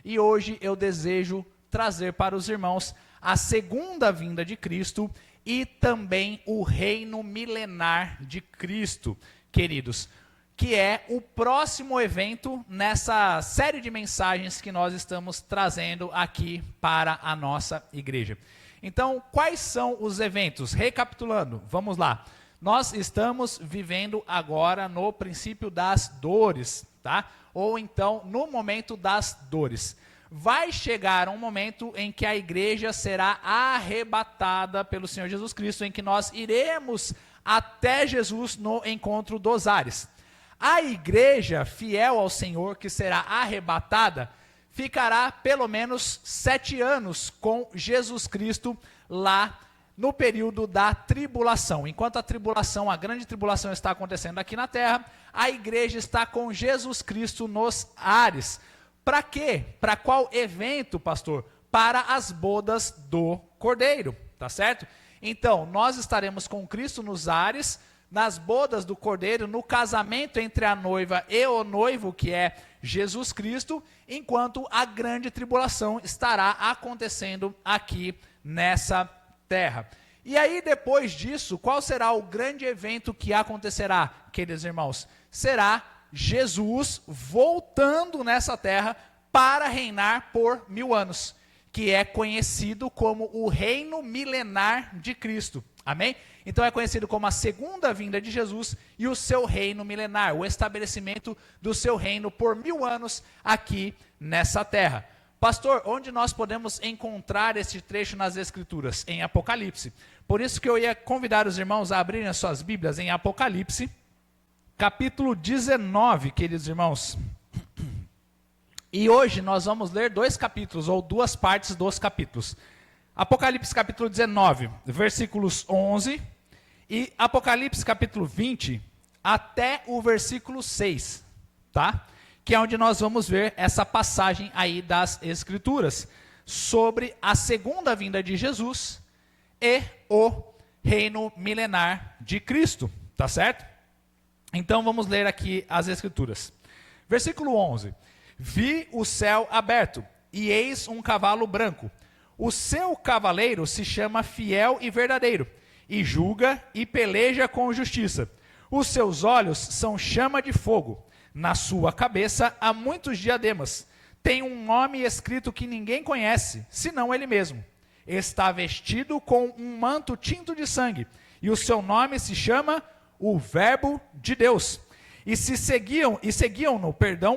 e hoje eu desejo trazer para os irmãos a segunda vinda de Cristo e também o reino milenar de Cristo, queridos, que é o próximo evento nessa série de mensagens que nós estamos trazendo aqui para a nossa igreja. Então, quais são os eventos? Recapitulando, vamos lá. Nós estamos vivendo agora no princípio das dores, tá? Ou então no momento das dores. Vai chegar um momento em que a igreja será arrebatada pelo Senhor Jesus Cristo, em que nós iremos até Jesus no encontro dos ares. A igreja fiel ao Senhor, que será arrebatada, ficará pelo menos 7 anos com Jesus Cristo lá no período da tribulação. Enquanto a tribulação, a grande tribulação está acontecendo aqui na terra, a igreja está com Jesus Cristo nos ares. Para quê? Para qual evento, pastor? Para as bodas do Cordeiro, tá certo? Então, nós estaremos com Cristo nos ares, nas bodas do Cordeiro, no casamento entre a noiva e o noivo, que é Jesus Cristo, enquanto a grande tribulação estará acontecendo aqui nessa terra. E aí, depois disso, qual será o grande evento que acontecerá, queridos irmãos? Será Jesus voltando nessa terra para reinar por 1000 anos, que é conhecido como o reino milenar de Cristo. Amém? Então é conhecido como a segunda vinda de Jesus e o seu reino milenar, o estabelecimento do seu reino por 1000 anos aqui nessa terra. Pastor, onde nós podemos encontrar esse trecho nas Escrituras? Em Apocalipse. Por isso que eu ia convidar os irmãos a abrirem as suas Bíblias em Apocalipse, capítulo 19, queridos irmãos. E hoje nós vamos ler 2 capítulos, ou 2 partes dos capítulos. Apocalipse capítulo 19, versículos 11, e Apocalipse capítulo 20, até o versículo 6, tá? Que é onde nós vamos ver essa passagem aí das Escrituras, sobre a segunda vinda de Jesus e o reino milenar de Cristo, tá certo? Então vamos ler aqui as Escrituras. Versículo 11, vi o céu aberto, e eis um cavalo branco. O seu cavaleiro se chama Fiel e Verdadeiro, e julga e peleja com justiça. Os seus olhos são chama de fogo. Na sua cabeça há muitos diademas. Tem um nome escrito que ninguém conhece, senão ele mesmo. Está vestido com um manto tinto de sangue, e o seu nome se chama o Verbo de Deus. E seguiam-no,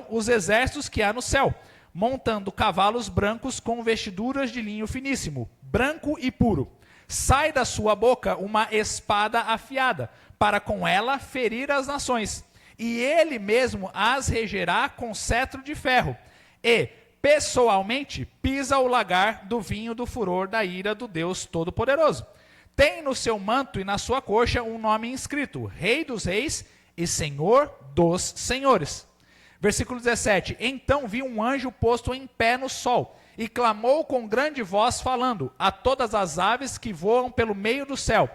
os exércitos que há no céu, montando cavalos brancos com vestiduras de linho finíssimo, branco e puro. Sai da sua boca uma espada afiada, para com ela ferir as nações. E ele mesmo as regerá com cetro de ferro. E, pessoalmente, pisa o lagar do vinho do furor da ira do Deus Todo-Poderoso. Tem no seu manto e na sua coxa um nome inscrito: Rei dos Reis e Senhor dos Senhores. Versículo 17, então vi um anjo posto em pé no sol, e clamou com grande voz, falando a todas as aves que voam pelo meio do céu: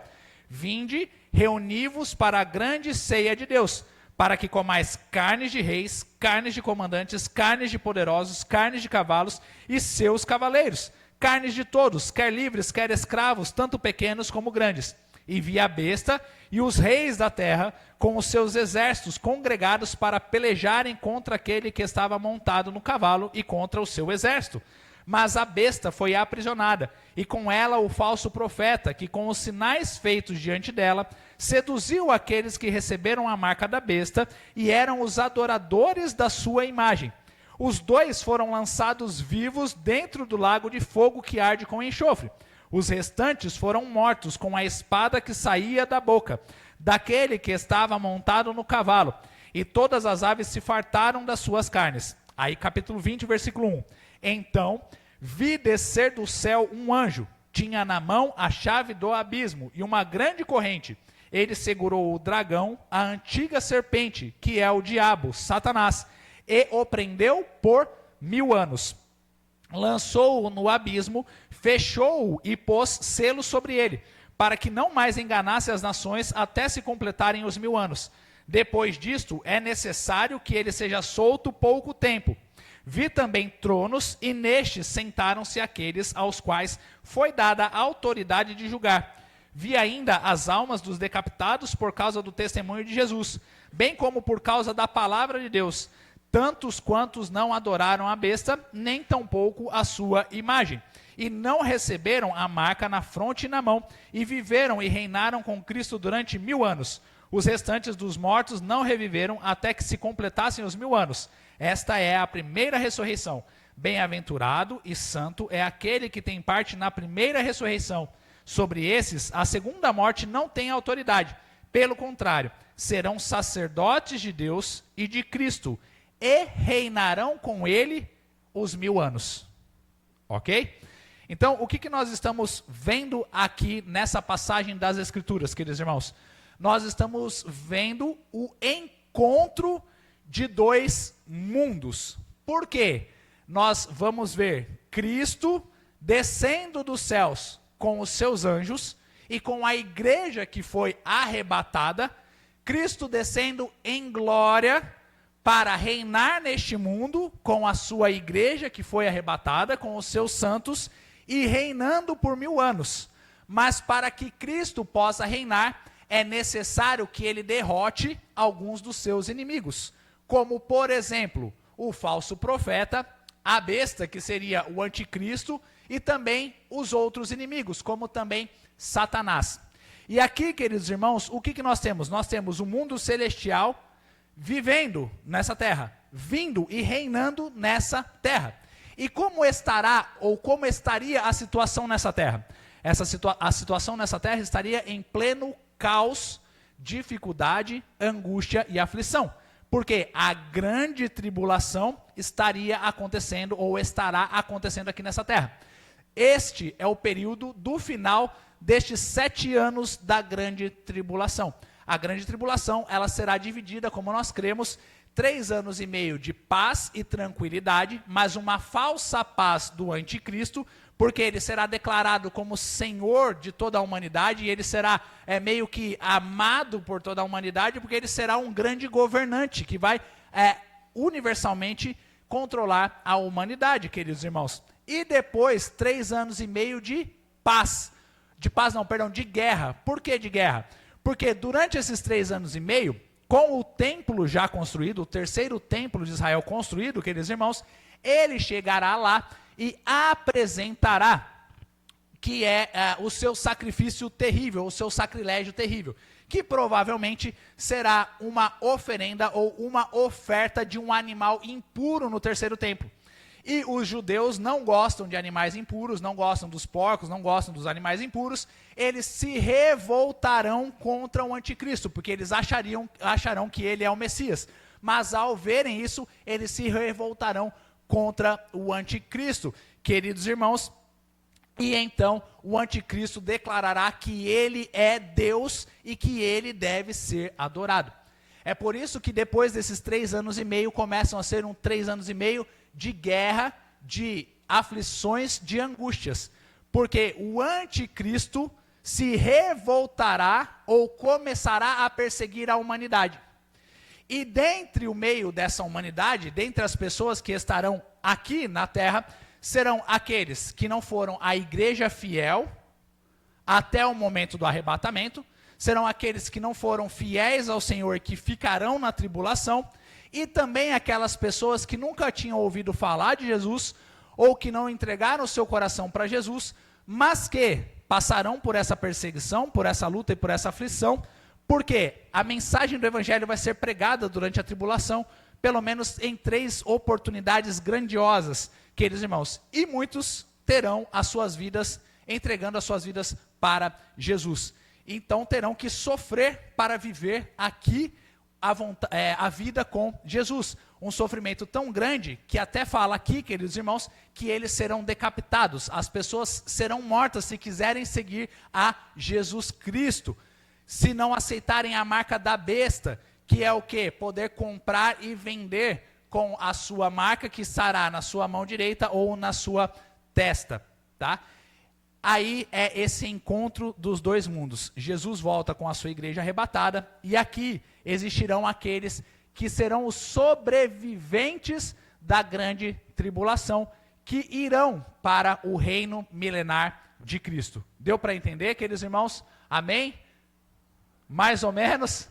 vinde, reuni-vos para a grande ceia de Deus, para que comais carnes de reis, carnes de comandantes, carnes de poderosos, carnes de cavalos e seus cavaleiros, carnes de todos, quer livres, quer escravos, tanto pequenos como grandes. E vi a besta e os reis da terra com os seus exércitos congregados para pelejarem contra aquele que estava montado no cavalo e contra o seu exército. Mas a besta foi aprisionada, e com ela o falso profeta, que com os sinais feitos diante dela, seduziu aqueles que receberam a marca da besta e eram os adoradores da sua imagem. Os 2 foram lançados vivos dentro do lago de fogo que arde com enxofre. Os restantes foram mortos com a espada que saía da boca daquele que estava montado no cavalo, e todas as aves se fartaram das suas carnes. Aí capítulo 20, versículo 1. Então vi descer do céu um anjo, tinha na mão a chave do abismo e uma grande corrente. Ele segurou o dragão, a antiga serpente, que é o diabo, Satanás, e o prendeu por 1000 anos. Lançou-o no abismo, fechou-o e pôs selo sobre ele, para que não mais enganasse as nações até se completarem os 1000 anos. Depois disto, é necessário que ele seja solto pouco tempo. Vi também tronos, e nestes sentaram-se aqueles aos quais foi dada a autoridade de julgar. Vi ainda as almas dos decapitados por causa do testemunho de Jesus, bem como por causa da palavra de Deus, tantos quantos não adoraram a besta, nem tampouco a sua imagem, e não receberam a marca na fronte e na mão, e viveram e reinaram com Cristo durante 1000 anos. Os restantes dos mortos não reviveram até que se completassem os 1000 anos. Esta é a primeira ressurreição. Bem-aventurado e santo é aquele que tem parte na primeira ressurreição. Sobre esses, a segunda morte não tem autoridade. Pelo contrário, serão sacerdotes de Deus e de Cristo, e reinarão com ele os 1000 anos. Ok? Então, o que nós estamos vendo aqui nessa passagem das Escrituras, queridos irmãos? Nós estamos vendo o encontro de dois mundos. Por quê? Nós vamos ver Cristo descendo dos céus com os seus anjos e com a igreja que foi arrebatada, Cristo descendo em glória para reinar neste mundo com a sua igreja que foi arrebatada, com os seus santos, e reinando por 1000 anos. Mas para que Cristo possa reinar, é necessário que ele derrote alguns dos seus inimigos, como, por exemplo, o falso profeta, a besta, que seria o anticristo, e também os outros inimigos, como também Satanás. E aqui, queridos irmãos, o que nós temos? Nós temos o mundo celestial vivendo nessa terra, vindo e reinando nessa terra. E como estará, ou como estaria a situação nessa terra? A situação nessa terra estaria em pleno caos, dificuldade, angústia e aflição. Porque a grande tribulação estaria acontecendo, ou estará acontecendo aqui nessa terra. Este é o período do final destes 7 anos da grande tribulação. A grande tribulação, ela será dividida, como nós cremos, 3 anos e meio de paz e tranquilidade, mas uma falsa paz do anticristo, porque ele será declarado como Senhor de toda a humanidade, e ele será meio que amado por toda a humanidade, porque ele será um grande governante, que vai universalmente controlar a humanidade, queridos irmãos. E depois, 3 anos e meio de paz. De guerra. Por que de guerra? Porque durante esses 3 anos e meio, com o templo já construído, o terceiro templo de Israel construído, queridos irmãos, ele chegará lá e apresentará que é o seu sacrifício terrível, o seu sacrilégio terrível, que provavelmente será uma oferenda ou uma oferta de um animal impuro no terceiro templo. E os judeus não gostam de animais impuros, não gostam dos porcos, não gostam dos animais impuros. Eles se revoltarão contra o anticristo, porque eles acharão que ele é o Messias. Mas ao verem isso, eles se revoltarão contra o anticristo, queridos irmãos. E então o anticristo declarará que ele é Deus e que ele deve ser adorado. É por isso que depois desses 3 anos e meio começam a ser 3 anos e meio de guerra, de aflições, de angústias. Porque o anticristo se revoltará ou começará a perseguir a humanidade. E dentre o meio dessa humanidade, dentre as pessoas que estarão aqui na terra, serão aqueles que não foram a igreja fiel até o momento do arrebatamento, serão aqueles que não foram fiéis ao Senhor, que ficarão na tribulação, e também aquelas pessoas que nunca tinham ouvido falar de Jesus, ou que não entregaram o seu coração para Jesus, mas que passarão por essa perseguição, por essa luta e por essa aflição, porque a mensagem do evangelho vai ser pregada durante a tribulação, pelo menos em 3 oportunidades grandiosas, queridos irmãos, e muitos terão as suas vidas, entregando as suas vidas para Jesus. Então terão que sofrer para viver aqui a vida com Jesus. Um sofrimento tão grande que até fala aqui, queridos irmãos, que eles serão decapitados. As pessoas serão mortas se quiserem seguir a Jesus Cristo. Se não aceitarem a marca da besta, que é o quê? Poder comprar e vender com a sua marca, que estará na sua mão direita ou na sua testa, tá? Aí é esse encontro dos dois mundos. Jesus volta com a sua igreja arrebatada, e aqui existirão aqueles que serão os sobreviventes da grande tribulação, que irão para o reino milenar de Cristo. Deu para entender, queridos irmãos? Amém? Mais ou menos?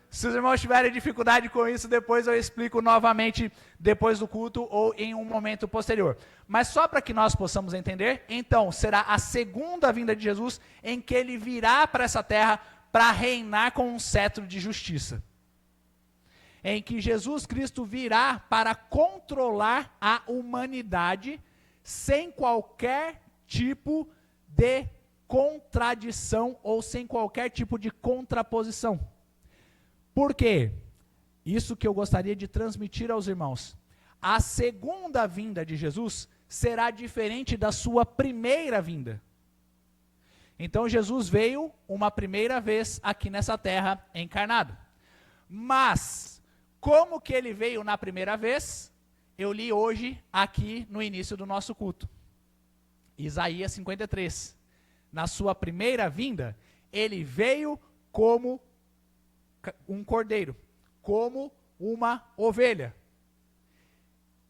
Se os irmãos tiverem dificuldade com isso, depois eu explico novamente, depois do culto ou em um momento posterior. Mas só para que nós possamos entender, então, será a segunda vinda de Jesus em que ele virá para essa terra para reinar com um cetro de justiça. Em que Jesus Cristo virá para controlar a humanidade sem qualquer tipo de contradição ou sem qualquer tipo de contraposição. Por quê? Isso que eu gostaria de transmitir aos irmãos. A segunda vinda de Jesus será diferente da sua primeira vinda. Então Jesus veio uma primeira vez aqui nessa terra encarnado. Mas, como que ele veio na primeira vez? Eu li hoje aqui no início do nosso culto. Isaías 53. Na sua primeira vinda, ele veio como um cordeiro, como uma ovelha.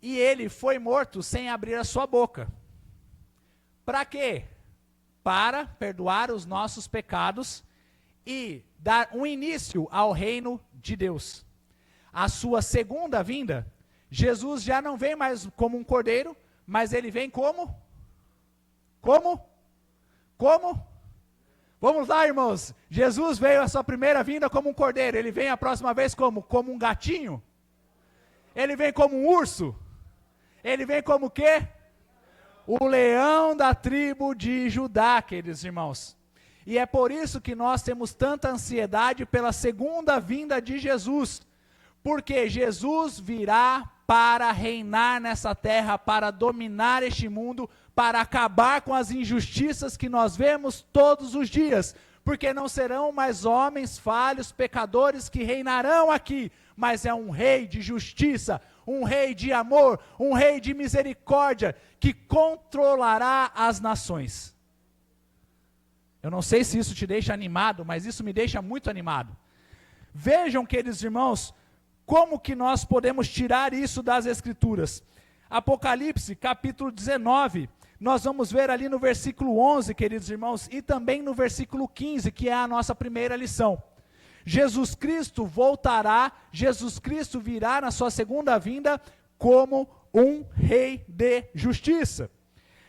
E ele foi morto sem abrir a sua boca. Para quê? Para perdoar os nossos pecados e dar um início ao reino de Deus. A sua segunda vinda, Jesus já não vem mais como um cordeiro, mas ele vem como? Como? Vamos lá, irmãos. Jesus veio a sua primeira vinda como um cordeiro. Ele vem a próxima vez como? Como um gatinho? Ele vem como um urso? Ele vem como o quê? O leão da tribo de Judá, queridos irmãos. E é por isso que nós temos tanta ansiedade pela segunda vinda de Jesus. Porque Jesus virá para reinar nessa terra, para dominar este mundo, para acabar com as injustiças que nós vemos todos os dias, porque não serão mais homens falhos, pecadores que reinarão aqui, mas é um rei de justiça, um rei de amor, um rei de misericórdia, que controlará as nações. Eu não sei se isso te deixa animado, mas isso me deixa muito animado. Vejam, queridos irmãos, como que nós podemos tirar isso das Escrituras. Apocalipse, capítulo 19, nós vamos ver ali no versículo 11, queridos irmãos, e também no versículo 15, que é a nossa primeira lição. Jesus Cristo voltará, Jesus Cristo virá na sua segunda vinda como um rei de justiça.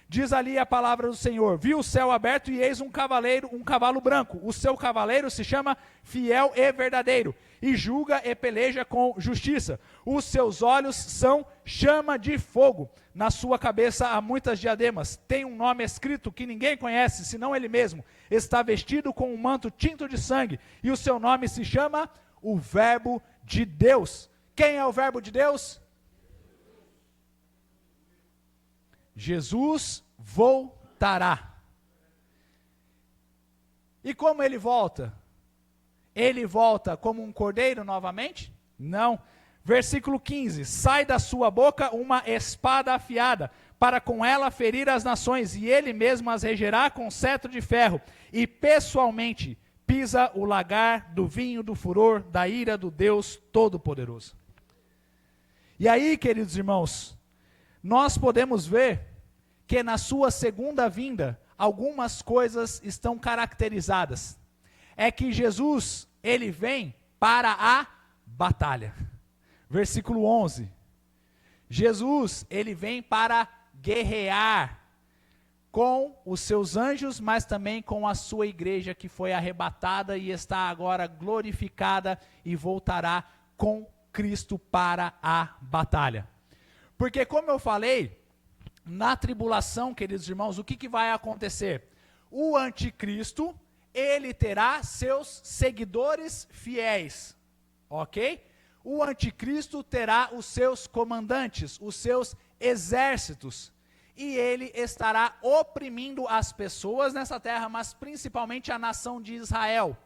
Diz ali a palavra do Senhor: vi o céu aberto e eis um cavalo branco. O seu cavaleiro se chama Fiel e Verdadeiro, e julga e peleja com justiça. Os seus olhos são chama de fogo. Na sua cabeça há muitas diademas. Tem um nome escrito que ninguém conhece, senão ele mesmo. Está vestido com um manto tinto de sangue, e o seu nome se chama o Verbo de Deus. Quem é o Verbo de Deus? Jesus voltará. E como ele volta? Ele volta como um cordeiro novamente? Não. Versículo 15: sai da sua boca uma espada afiada, para com ela ferir as nações, e ele mesmo as regerá com cetro de ferro, e pessoalmente pisa o lagar do vinho do furor da ira do Deus Todo-Poderoso. E aí, queridos irmãos, nós podemos ver que na sua segunda vinda, algumas coisas estão caracterizadas. É que Jesus, ele vem para a batalha. Versículo 11. Jesus, ele vem para guerrear com os seus anjos, mas também com a sua igreja que foi arrebatada e está agora glorificada e voltará com Cristo para a batalha. Porque, como eu falei, na tribulação, queridos irmãos, o que vai acontecer? O anticristo, ele terá seus seguidores fiéis, ok? O anticristo terá os seus comandantes, os seus exércitos, e ele estará oprimindo as pessoas nessa terra, mas principalmente a nação de Israel.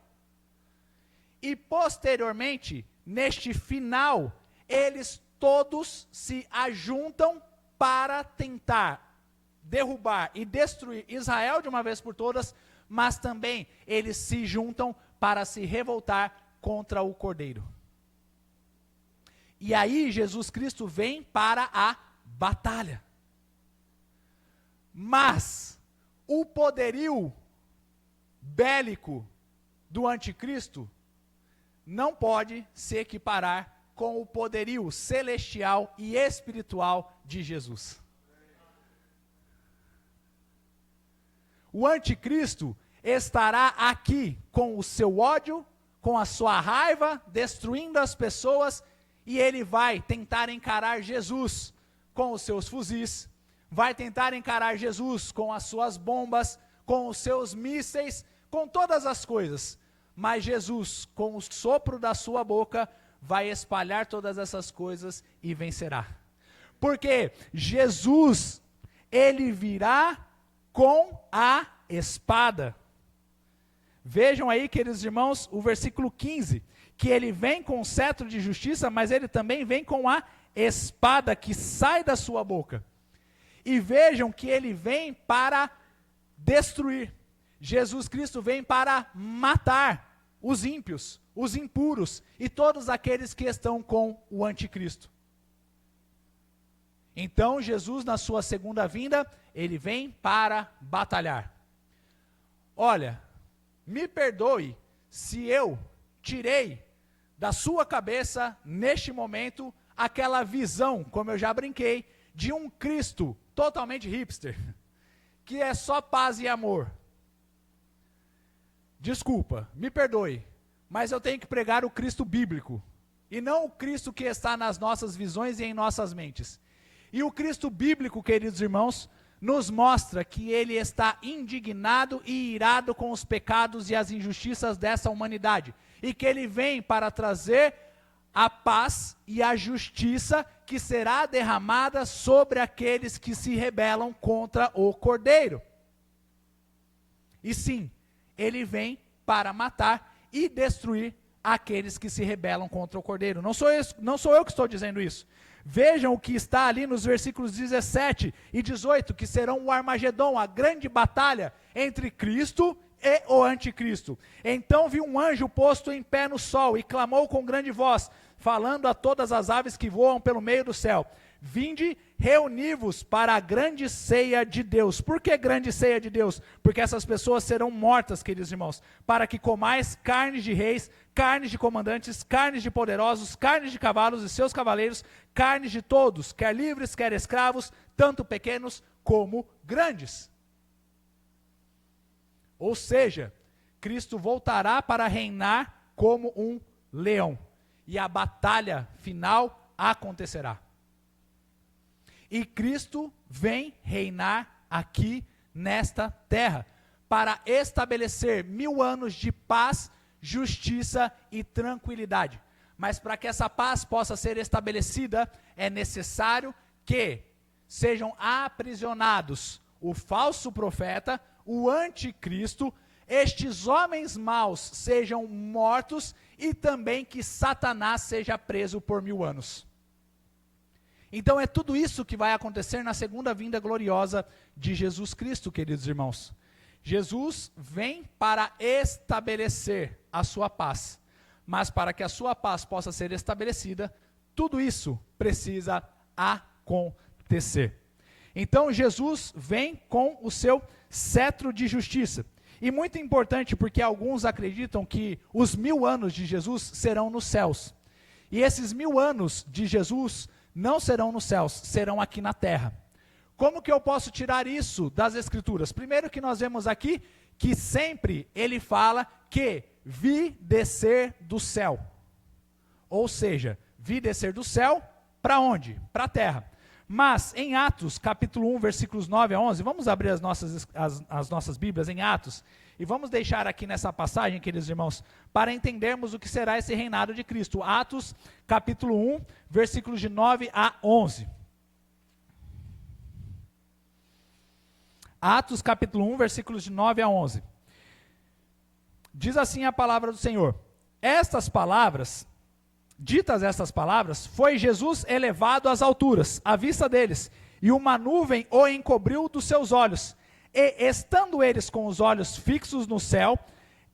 E posteriormente, neste final, eles todos se ajuntam para tentar derrubar e destruir Israel de uma vez por todas, mas também eles se juntam para se revoltar contra o Cordeiro. E aí Jesus Cristo vem para a batalha. Mas o poderio bélico do anticristo não pode se equiparar com o poderio celestial e espiritual de Jesus. O anticristo estará aqui com o seu ódio, com a sua raiva, destruindo as pessoas, e ele vai tentar encarar Jesus com os seus fuzis, vai tentar encarar Jesus com as suas bombas, com os seus mísseis, com todas as coisas. Mas Jesus, com o sopro da sua boca, vai espalhar todas essas coisas e vencerá. Porque Jesus, ele virá com a espada. Vejam aí, queridos irmãos, o versículo 15, que ele vem com o cetro de justiça, mas ele também vem com a espada que sai da sua boca. E vejam que ele vem para destruir. Jesus Cristo vem para matar os ímpios, os impuros e todos aqueles que estão com o anticristo. Então Jesus, na sua segunda vinda, ele vem para batalhar. Olha, me perdoe se eu tirei da sua cabeça, neste momento, aquela visão, como eu já brinquei, de um Cristo totalmente hipster, que é só paz e amor. Desculpa, me perdoe, mas eu tenho que pregar o Cristo bíblico, e não o Cristo que está nas nossas visões e em nossas mentes. E o Cristo bíblico, queridos irmãos, nos mostra que ele está indignado e irado com os pecados e as injustiças dessa humanidade, e que ele vem para trazer a paz e a justiça que será derramada sobre aqueles que se rebelam contra o Cordeiro. E sim, ele vem para matar e destruir aqueles que se rebelam contra o Cordeiro. Não sou eu que estou dizendo isso. Vejam o que está ali nos versículos 17 e 18, que serão o Armagedon, a grande batalha entre Cristo e o anticristo. Então vi um anjo posto em pé no sol e clamou com grande voz, falando a todas as aves que voam pelo meio do céu: vinde, reuni-vos para a grande ceia de Deus. Por que grande ceia de Deus? Porque essas pessoas serão mortas, queridos irmãos, para que comais carnes de reis, carnes de comandantes, carnes de poderosos, carnes de cavalos e seus cavaleiros, carnes de todos, quer livres, quer escravos, tanto pequenos como grandes. Ou seja, Cristo voltará para reinar como um leão, e a batalha final acontecerá. E Cristo vem reinar aqui nesta terra, para estabelecer 1000 anos de paz, justiça e tranquilidade. Mas para que essa paz possa ser estabelecida, é necessário que sejam aprisionados o falso profeta, o anticristo, estes homens maus sejam mortos e também que Satanás seja preso por 1000 anos. Então é tudo isso que vai acontecer na segunda vinda gloriosa de Jesus Cristo, queridos irmãos. Jesus vem para estabelecer a sua paz, mas para que a sua paz possa ser estabelecida, tudo isso precisa acontecer. Então Jesus vem com o seu cetro de justiça. E muito importante, porque alguns acreditam que os 1000 anos de Jesus serão nos céus. E esses 1000 anos de Jesus não serão nos céus, serão aqui na terra. Como que eu posso tirar isso das Escrituras? Primeiro que nós vemos aqui, que sempre ele fala que vi descer do céu. Ou seja, vi descer do céu para onde? Para a terra. Mas em Atos, capítulo 1, versículos 9 a 11, vamos abrir as nossas Bíblias em Atos, e vamos deixar aqui nessa passagem, queridos irmãos, para entendermos o que será esse reinado de Cristo. Atos, capítulo 1, versículos de 9 a 11. Atos, capítulo 1, versículos de 9 a 11. Diz assim a palavra do Senhor: ditas estas palavras, foi Jesus elevado às alturas, à vista deles, e uma nuvem o encobriu dos seus olhos. E estando eles com os olhos fixos no céu,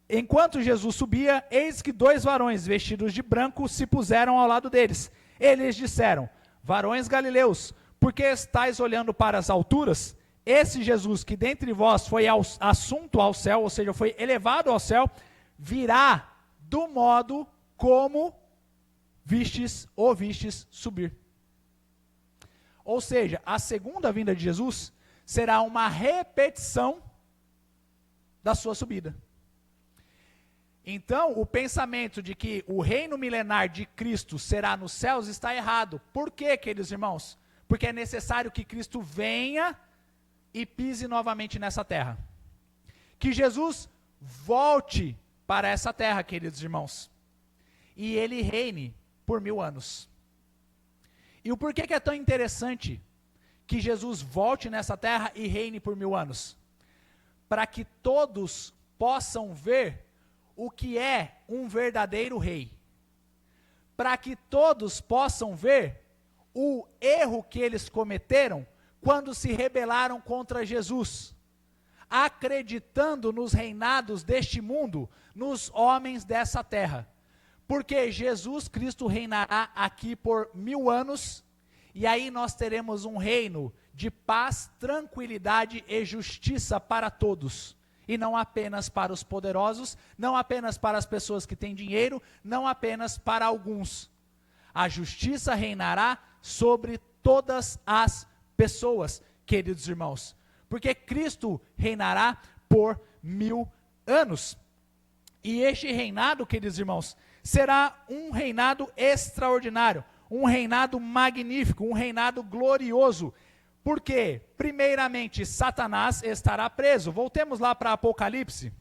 enquanto Jesus subia, eis que 2 varões vestidos de branco se puseram ao lado deles. Eles disseram: varões galileus, por que estáis olhando para as alturas? Esse Jesus que dentre vós foi assunto ao céu, ou seja, foi elevado ao céu, virá do modo como o vistes subir. Ou seja, a segunda vinda de Jesus será uma repetição da sua subida. Então, o pensamento de que o reino milenar de Cristo será nos céus está errado. Por quê, queridos irmãos? Porque é necessário que Cristo venha e pise novamente nessa terra. Que Jesus volte para essa terra, queridos irmãos. E ele reine por 1000 anos. E o porquê que é tão interessante que Jesus volte nessa terra e reine por 1000 anos? Para que todos possam ver o que é um verdadeiro rei. Para que todos possam ver o erro que eles cometeram quando se rebelaram contra Jesus, acreditando nos reinados deste mundo, nos homens dessa terra. Porque Jesus Cristo reinará aqui por 1000 anos, e aí nós teremos um reino de paz, tranquilidade e justiça para todos. E não apenas para os poderosos, não apenas para as pessoas que têm dinheiro, não apenas para alguns. A justiça reinará sobre todas as pessoas, queridos irmãos. Porque Cristo reinará por 1000 anos. E este reinado, queridos irmãos, será um reinado extraordinário, um reinado magnífico, um reinado glorioso. Porque, primeiramente, Satanás estará preso. Voltemos lá para Apocalipse,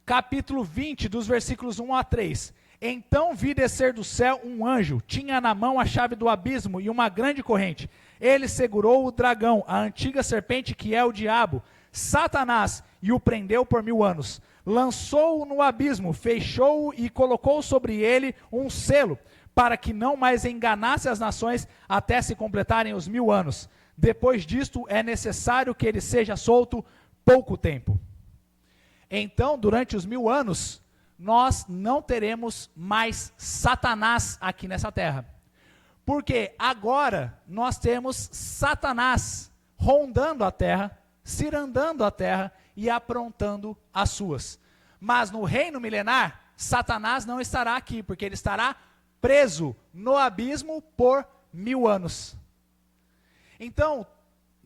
capítulo 20, dos versículos 1 a 3. Então vi descer do céu um anjo, tinha na mão a chave do abismo e uma grande corrente. Ele segurou o dragão, a antiga serpente que é o diabo, Satanás, e o prendeu por 1000 anos. Lançou-o no abismo, fechou-o e colocou sobre ele um selo, para que não mais enganasse as nações até se completarem os 1000 anos. Depois disto é necessário que ele seja solto pouco tempo. Então, durante os 1000 anos, nós não teremos mais Satanás aqui nessa terra. Porque agora nós temos Satanás rondando a terra, cirandando a terra e aprontando as suas. Mas no reino milenar, Satanás não estará aqui, porque ele estará preso no abismo por 1000 anos. Então,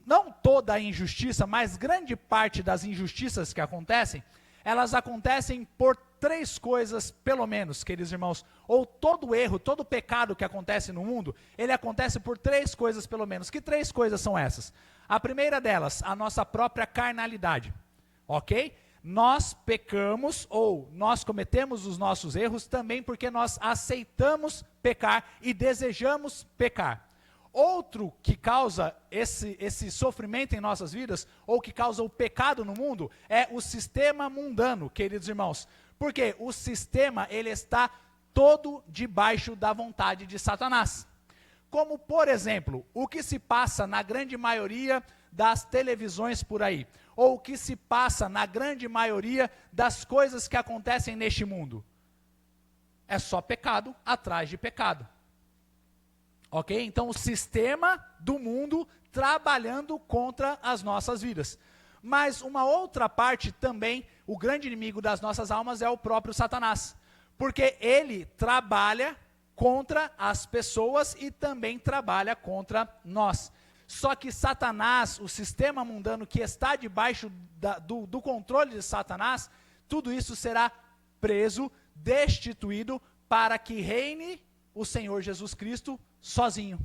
não toda a injustiça, mas grande parte das injustiças que acontecem, elas acontecem por 3 coisas, pelo menos, queridos irmãos. Ou todo erro, todo pecado que acontece no mundo, ele acontece por 3 coisas, pelo menos. Que 3 coisas são essas? A primeira delas, a nossa própria carnalidade. Ok? Nós pecamos ou nós cometemos os nossos erros também porque nós aceitamos pecar e desejamos pecar. Outro que causa esse sofrimento em nossas vidas, ou que causa o pecado no mundo, é o sistema mundano, queridos irmãos. Porque o sistema, ele está todo debaixo da vontade de Satanás. Como, por exemplo, o que se passa na grande maioria das televisões por aí, ou o que se passa na grande maioria das coisas que acontecem neste mundo. É só pecado atrás de pecado. Ok? Então o sistema do mundo trabalhando contra as nossas vidas. Mas uma outra parte também, o grande inimigo das nossas almas é o próprio Satanás. Porque ele trabalha contra as pessoas e também trabalha contra nós. Só que Satanás, o sistema mundano que está debaixo do controle de Satanás, tudo isso será preso, destituído, para que reine o Senhor Jesus Cristo sozinho.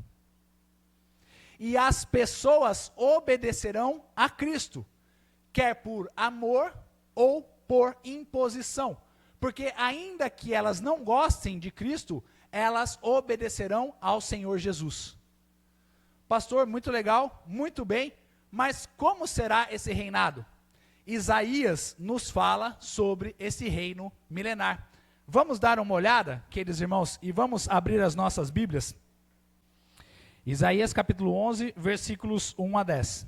E as pessoas obedecerão a Cristo, quer por amor ou por imposição. Porque ainda que elas não gostem de Cristo, elas obedecerão ao Senhor Jesus. Pastor, muito legal, muito bem, mas como será esse reinado? Isaías nos fala sobre esse reino milenar. Vamos dar uma olhada, queridos irmãos, e vamos abrir as nossas Bíblias. Isaías capítulo 11, versículos 1 a 10.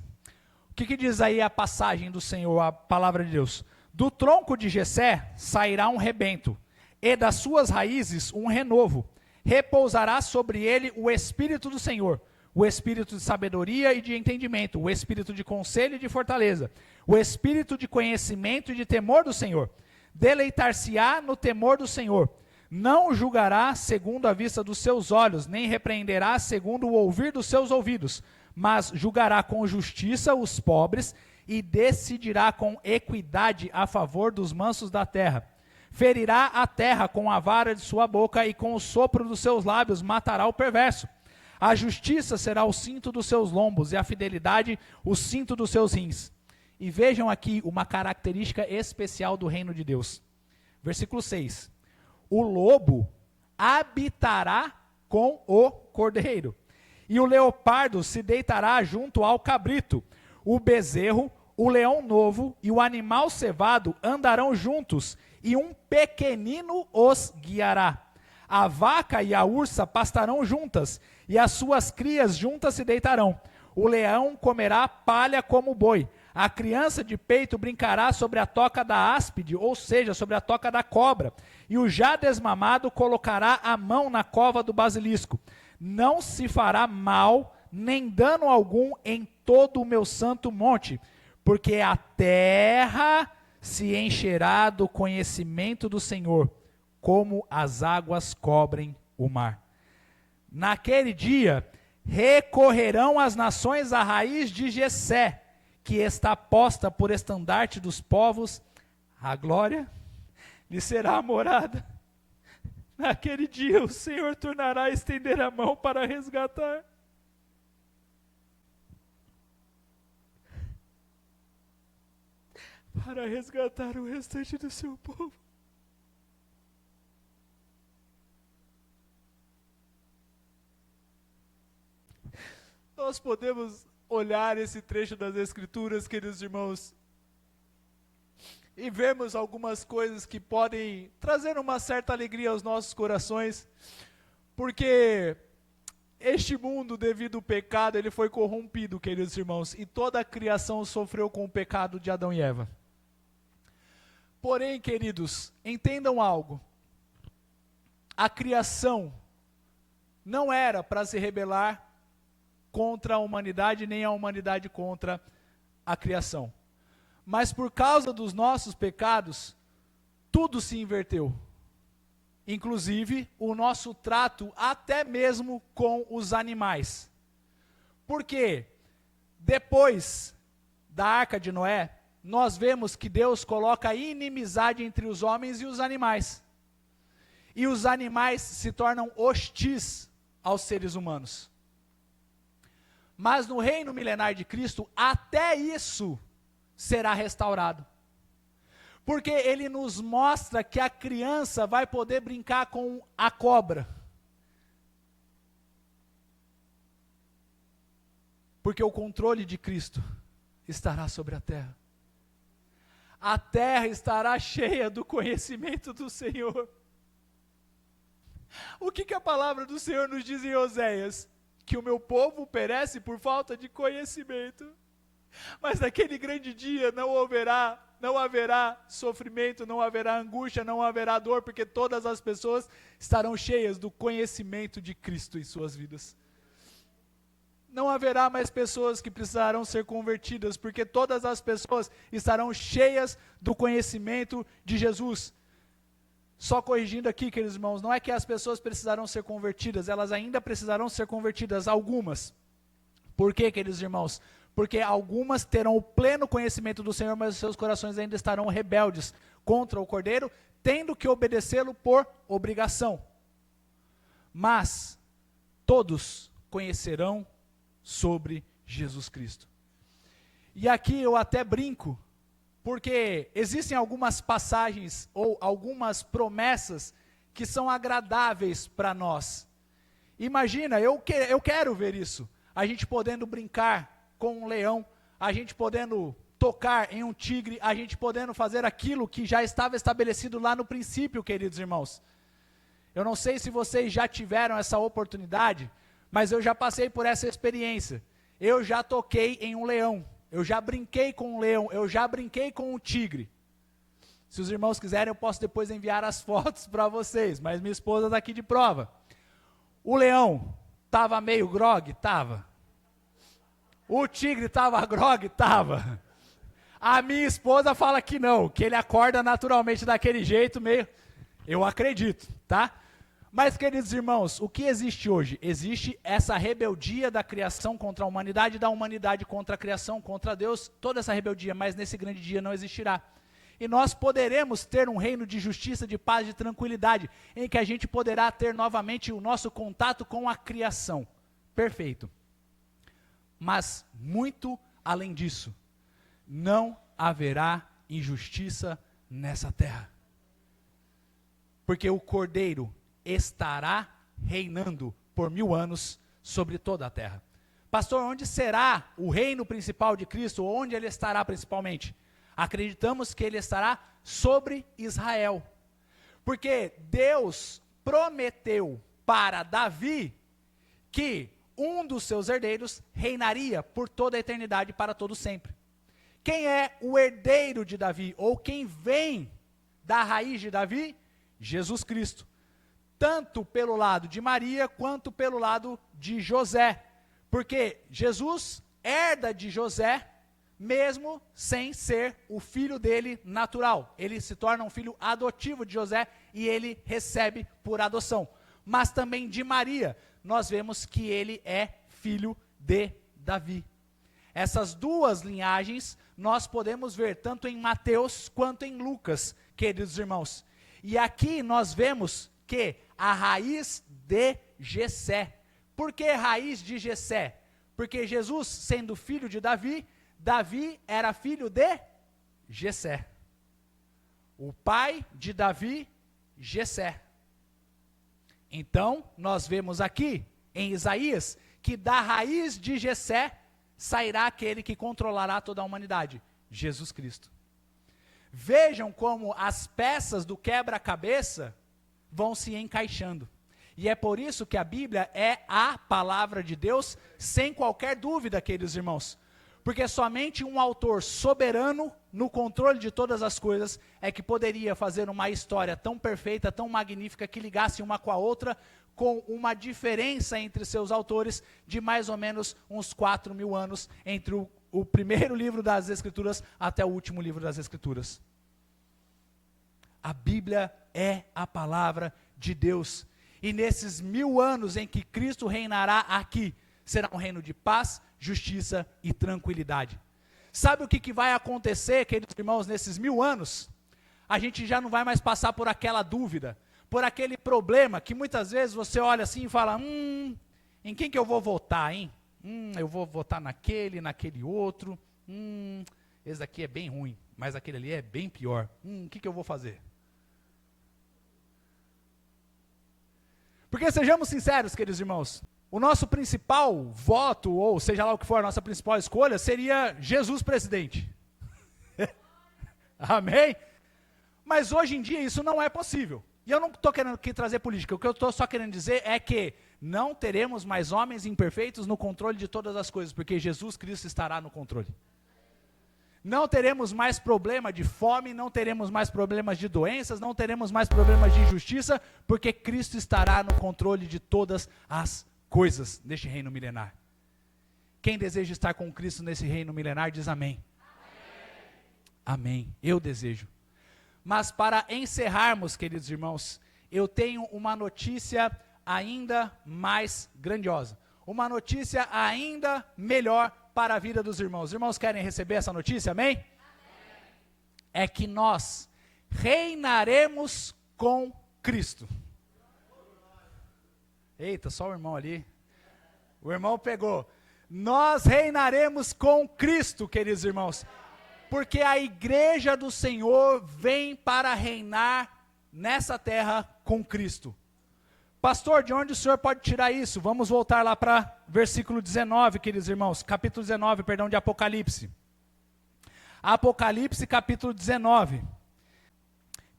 O que diz aí a passagem do Senhor, a palavra de Deus? Do tronco de Jessé sairá um rebento, e das suas raízes um renovo. repousará sobre ele o Espírito do Senhor, o Espírito de sabedoria e de entendimento, o Espírito de conselho e de fortaleza, o Espírito de conhecimento e de temor do Senhor. Deleitar-se-á no temor do Senhor. Não julgará segundo a vista dos seus olhos, nem repreenderá segundo o ouvir dos seus ouvidos, mas julgará com justiça os pobres e decidirá com equidade a favor dos mansos da terra. Ferirá a terra com a vara de sua boca e com o sopro dos seus lábios matará o perverso. A justiça será o cinto dos seus lombos e a fidelidade o cinto dos seus rins. E vejam aqui uma característica especial do reino de Deus. Versículo 6. O lobo habitará com o cordeiro, e o leopardo se deitará junto ao cabrito. O bezerro, o leão novo e o animal cevado andarão juntos, e um pequenino os guiará. A vaca e a ursa pastarão juntas, e as suas crias juntas se deitarão. O leão comerá palha como boi. A criança de peito brincará sobre a toca da áspide, ou seja, sobre a toca da cobra. E o já desmamado colocará a mão na cova do basilisco. Não se fará mal, nem dano algum em todo o meu santo monte, porque a terra se encherá do conhecimento do Senhor, como as águas cobrem o mar. Naquele dia, recorrerão as nações à raiz de Jessé, que está posta por estandarte dos povos, a glória lhe será a morada. Naquele dia o Senhor tornará a estender a mão para resgatar. Para resgatar o restante do seu povo. Nós podemos olhar esse trecho das Escrituras, queridos irmãos, e vermos algumas coisas que podem trazer uma certa alegria aos nossos corações, porque este mundo, devido ao pecado, ele foi corrompido, queridos irmãos, e toda a criação sofreu com o pecado de Adão e Eva. Porém, queridos, entendam algo, a criação não era para se rebelar contra a humanidade, nem a humanidade contra a criação. Mas por causa dos nossos pecados, tudo se inverteu. Inclusive o nosso trato até mesmo com os animais. Porque depois da Arca de Noé, nós vemos que Deus coloca inimizade entre os homens e os animais. E os animais se tornam hostis aos seres humanos. Mas no reino milenar de Cristo, até isso será restaurado. Porque ele nos mostra que a criança vai poder brincar com a cobra. Porque o controle de Cristo estará sobre a terra. A terra estará cheia do conhecimento do Senhor. O que a palavra do Senhor nos diz em Oséias? Que o meu povo perece por falta de conhecimento. Mas naquele grande dia não haverá sofrimento, não haverá angústia, não haverá dor, porque todas as pessoas estarão cheias do conhecimento de Cristo em suas vidas. Não haverá mais pessoas que precisarão ser convertidas, porque todas as pessoas estarão cheias do conhecimento de Jesus. Só corrigindo aqui, queridos irmãos, não é que as pessoas precisarão ser convertidas, elas ainda precisarão ser convertidas, algumas. Por quê, queridos irmãos? Porque algumas terão o pleno conhecimento do Senhor, mas os seus corações ainda estarão rebeldes contra o Cordeiro, tendo que obedecê-lo por obrigação. Mas todos conhecerão sobre Jesus Cristo. E aqui eu até brinco, porque existem algumas passagens ou algumas promessas que são agradáveis para nós. Imagina, eu quero ver isso. A gente podendo brincar com um leão, a gente podendo tocar em um tigre, a gente podendo fazer aquilo que já estava estabelecido lá no princípio, queridos irmãos. Eu não sei se vocês já tiveram essa oportunidade, mas eu já passei por essa experiência. Eu já toquei em um leão. Eu já brinquei com um leão, eu já brinquei com um tigre. Se os irmãos quiserem, eu posso depois enviar as fotos para vocês, mas minha esposa está aqui de prova. O leão estava meio grogue? Tava. O tigre estava grogue? Tava. A minha esposa fala que não, que ele acorda naturalmente daquele jeito, meio... Eu acredito, tá? Mas, queridos irmãos, o que existe hoje? Existe essa rebeldia da criação contra a humanidade, da humanidade contra a criação, contra Deus, toda essa rebeldia, mas nesse grande dia não existirá. E nós poderemos ter um reino de justiça, de paz, de tranquilidade, em que a gente poderá ter novamente o nosso contato com a criação. Perfeito. Mas, muito além disso, não haverá injustiça nessa terra. Porque o Cordeiro estará reinando por 1000 anos sobre toda a terra. Pastor, onde será o reino principal de Cristo? Onde ele estará principalmente? Acreditamos que ele estará sobre Israel. Porque Deus prometeu para Davi que um dos seus herdeiros reinaria por toda a eternidade, para todo sempre. Quem é o herdeiro de Davi? Ou quem vem da raiz de Davi? Jesus Cristo. Tanto pelo lado de Maria, quanto pelo lado de José. Porque Jesus herda de José, mesmo sem ser o filho dele natural. Ele se torna um filho adotivo de José e ele recebe por adoção. Mas também de Maria, nós vemos que ele é filho de Davi. Essas duas linhagens nós podemos ver tanto em Mateus quanto em Lucas, queridos irmãos. E aqui nós vemos que a raiz de Jessé. Por que raiz de Jessé? Porque Jesus, sendo filho de Davi, Davi era filho de Jessé. O pai de Davi, Jessé. Então, nós vemos aqui, em Isaías, que da raiz de Jessé sairá aquele que controlará toda a humanidade, Jesus Cristo. Vejam como as peças do quebra-cabeça vão se encaixando. E é por isso que a Bíblia é a palavra de Deus, sem qualquer dúvida, queridos irmãos. Porque somente um autor soberano, no controle de todas as coisas, é que poderia fazer uma história tão perfeita, tão magnífica, que ligasse uma com a outra, com uma diferença entre seus autores de mais ou menos uns 4.000 anos, entre o primeiro livro das Escrituras até o último livro das Escrituras. A Bíblia é a palavra de Deus. E nesses 1000 anos em que Cristo reinará aqui, será um reino de paz, justiça e tranquilidade. Sabe o que vai acontecer, queridos irmãos, nesses 1000 anos? A gente já não vai mais passar por aquela dúvida, por aquele problema que muitas vezes você olha assim e fala, em quem que eu vou votar, hein? Eu vou votar naquele outro, esse daqui é bem ruim, mas aquele ali é bem pior, o que eu vou fazer? Porque sejamos sinceros, queridos irmãos, o nosso principal voto, ou seja lá o que for, a nossa principal escolha, seria Jesus presidente. Amém? Mas hoje em dia isso não é possível. E eu não estou querendo aqui trazer política, o que eu estou só querendo dizer é que não teremos mais homens imperfeitos no controle de todas as coisas, porque Jesus Cristo estará no controle. Não teremos mais problema de fome, não teremos mais problemas de doenças, não teremos mais problemas de injustiça, porque Cristo estará no controle de todas as coisas deste reino milenar. Quem deseja estar com Cristo nesse reino milenar, diz amém. Amém. Eu desejo. Mas para encerrarmos, queridos irmãos, eu tenho uma notícia ainda mais grandiosa. Uma notícia ainda melhor para a vida dos irmãos. Os irmãos querem receber essa notícia, amém? Amém. É que nós reinaremos com Cristo. Eita, só o irmão ali. O irmão pegou. Nós reinaremos com Cristo, queridos irmãos. Porque a igreja do Senhor vem para reinar nessa terra com Cristo. Pastor, de onde o senhor pode tirar isso? Vamos voltar lá para versículo 19, queridos irmãos. Capítulo 19, perdão, de Apocalipse. Apocalipse, capítulo 19.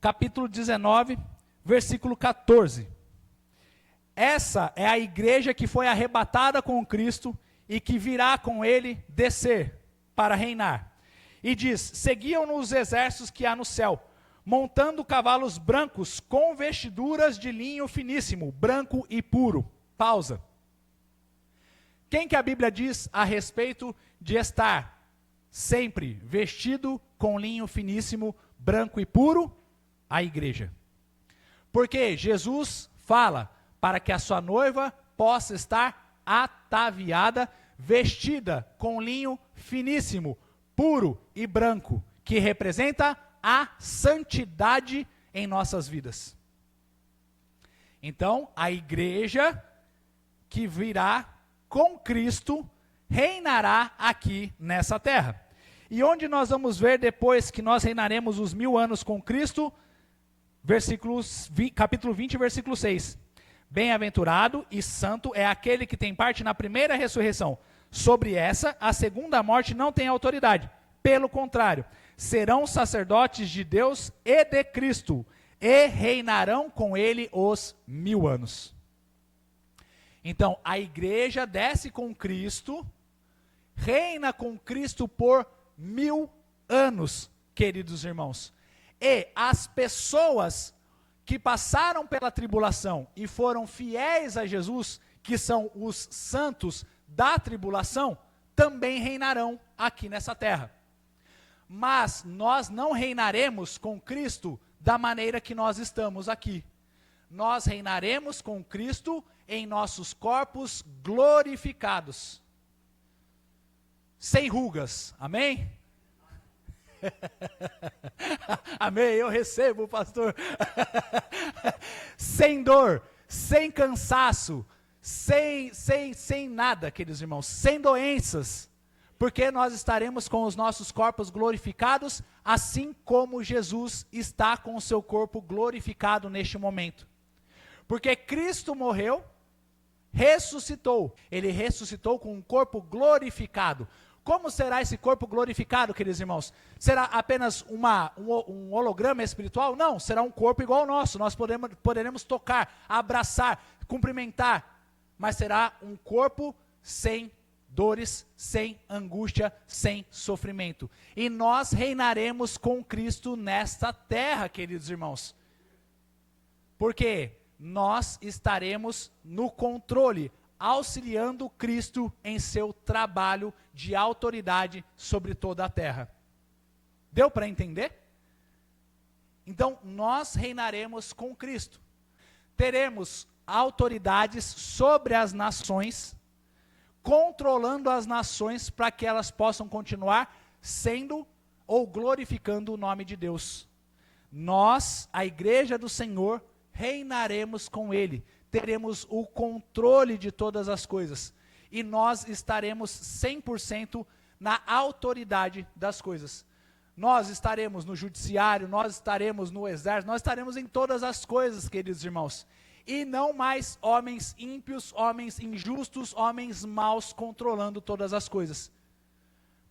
Capítulo 19, versículo 14. Essa é a igreja que foi arrebatada com Cristo e que virá com ele descer para reinar. E diz, seguiam-no os exércitos que há no céu, montando cavalos brancos com vestiduras de linho finíssimo, branco e puro. pausa. Quem que a Bíblia diz a respeito de estar sempre vestido com linho finíssimo, branco e puro? A igreja. Porque Jesus fala para que a sua noiva possa estar ataviada, vestida com linho finíssimo, puro e branco, que representa a santidade em nossas vidas. Então, a igreja que virá com Cristo reinará aqui nessa terra. E onde nós vamos ver depois que nós reinaremos os 1000 anos com Cristo? Capítulo 20, versículo 6. Bem-aventurado e santo é aquele que tem parte na primeira ressurreição. Sobre essa, a segunda morte não tem autoridade. Pelo contrário, serão sacerdotes de Deus e de Cristo, e reinarão com ele os 1000 anos. Então, a igreja desce com Cristo, reina com Cristo por 1000 anos, queridos irmãos. E as pessoas que passaram pela tribulação e foram fiéis a Jesus, que são os santos da tribulação, também reinarão aqui nessa terra. Mas nós não reinaremos com Cristo da maneira que nós estamos aqui. Nós reinaremos com Cristo em nossos corpos glorificados, sem rugas, amém? Amém, eu recebo, pastor. Sem dor, sem cansaço, sem nada, queridos irmãos, sem doenças, porque nós estaremos com os nossos corpos glorificados, assim como Jesus está com o seu corpo glorificado neste momento. Porque Cristo morreu, ressuscitou, ele ressuscitou com um corpo glorificado. Como será esse corpo glorificado, queridos irmãos? Será apenas um holograma espiritual? Não, será um corpo igual ao nosso. Nós poderemos tocar, abraçar, cumprimentar, mas será um corpo sem dores, sem angústia, sem sofrimento. E nós reinaremos com Cristo nesta terra, queridos irmãos. Porque nós estaremos no controle, auxiliando Cristo em seu trabalho de autoridade sobre toda a terra. Deu para entender? Então, nós reinaremos com Cristo. Teremos autoridades sobre as nações, controlando as nações para que elas possam continuar sendo ou glorificando o nome de Deus. Nós, a igreja do Senhor, reinaremos com Ele. Teremos o controle de todas as coisas. E nós estaremos 100% na autoridade das coisas. Nós estaremos no judiciário, nós estaremos no exército, nós estaremos em todas as coisas, queridos irmãos. E não mais homens ímpios, homens injustos, homens maus controlando todas as coisas.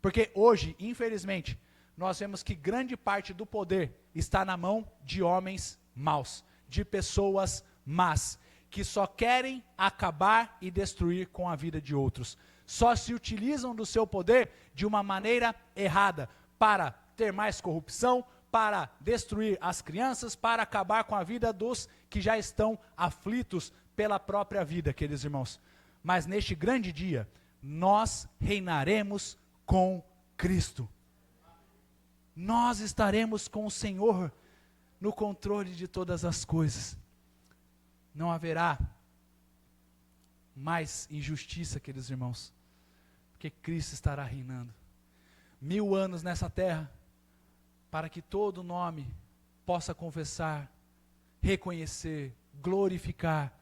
Porque hoje, infelizmente, nós vemos que grande parte do poder está na mão de homens maus, de pessoas más, que só querem acabar e destruir com a vida de outros. Só se utilizam do seu poder de uma maneira errada, para ter mais corrupção, para destruir as crianças, para acabar com a vida dos que já estão aflitos pela própria vida, queridos irmãos. Mas neste grande dia, nós reinaremos com Cristo. Nós estaremos com o Senhor no controle de todas as coisas. Não haverá mais injustiça, queridos irmãos, porque Cristo estará reinando. 1000 anos nessa terra, para que todo nome possa confessar, reconhecer, glorificar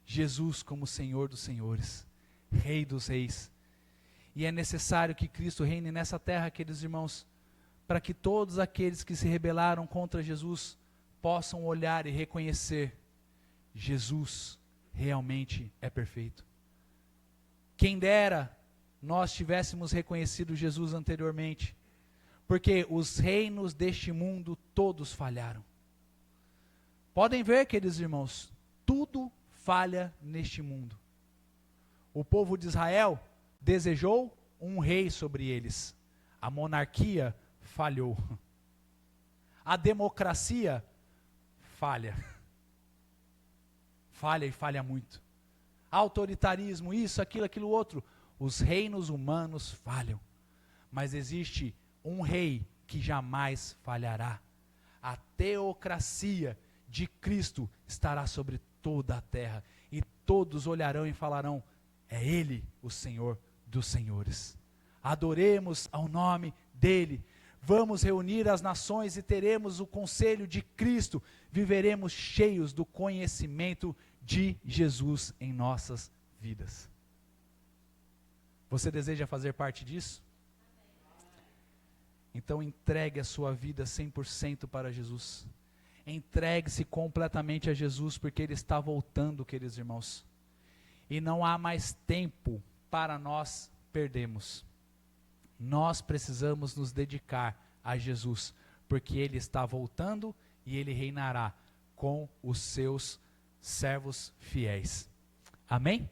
Jesus como Senhor dos senhores, Rei dos reis. E é necessário que Cristo reine nessa terra, queridos irmãos, para que todos aqueles que se rebelaram contra Jesus possam olhar e reconhecer: Jesus realmente é perfeito. Quem dera nós tivéssemos reconhecido Jesus anteriormente, porque os reinos deste mundo todos falharam. Podem ver, queridos irmãos, tudo falha neste mundo. O povo de Israel desejou um rei sobre eles. A monarquia falhou. A democracia falha. Falha e falha muito. autoritarismo, isso, aquilo outro. Os reinos humanos falham, mas existe um rei que jamais falhará. A teocracia de Cristo estará sobre toda a terra, e todos olharão e falarão: é Ele o Senhor dos senhores. Adoremos ao nome dEle. Vamos reunir as nações e teremos o conselho de Cristo. Viveremos cheios do conhecimento de Jesus em nossas vidas. Você deseja fazer parte disso? Então entregue a sua vida 100% para Jesus. Entregue-se completamente a Jesus, porque Ele está voltando, queridos irmãos. E não há mais tempo para nós perdermos. Nós precisamos nos dedicar a Jesus, porque Ele está voltando e Ele reinará com os seus servos fiéis. Amém?